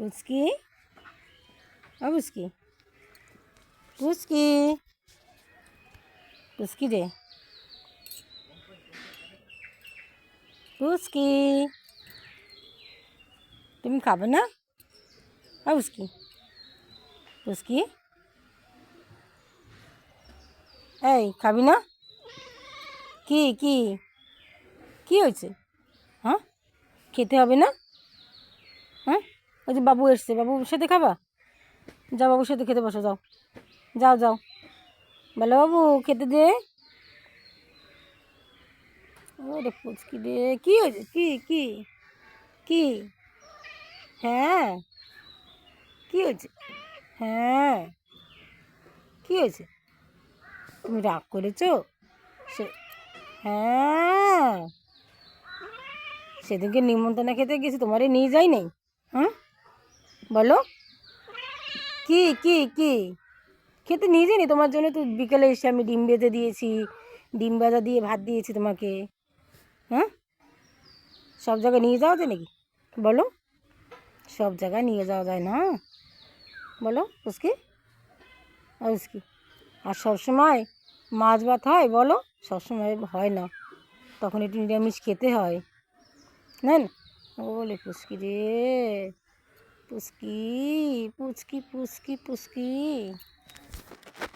পুচকি, ও পুচকি, পুচকি, পুচকি রে, পুচকি, তুমি খাবে না? ও পুচকি, পুচকি, এই খাবি না? কি কি কি হয়েছে? হ্যাঁ, খেতে হবে না? হ্যাঁ, ওই যে বাবু এসছে, বাবুর সাথে খাবা? যাও, বাবুর সাথে খেতে বসো, যাও, যাও যাও, বলো বাবু খেতে দে। ওরে পুচকি রে, কি হয়েছে? কি কি কি? হ্যাঁ, কি হয়েছে? হ্যাঁ, কি হয়েছে? তুমি রাগ করেছো? সে হ্যাঁ, সেদিনকে নিমন্ত্রণ খেতে গেছি, তোমারে নিয়ে যাই নাই? হ্যাঁ, বলো কি কি কি খেতে নিয়ে যাইনি? তোমার জন্য তো বিকেলে এসে আমি ডিম ভেজে দিয়েছি, ডিম ভাজা দিয়ে ভাত দিয়েছি তোমাকে। হ্যাঁ, সব জায়গায় নিয়ে যাওয়া যায় নাকি? বলো, সব জায়গায় নিয়ে যাওয়া যায় না? বলো পুচকি, পুচকি, আর সবসময় মাছ ভাত হয়? বলো, সবসময় হয় না, তখন একটু নিরামিষ খেতে হয়, না না? ওলে পুচকি রে, পুচকি, পুচকি, পুচকি, পুচকি।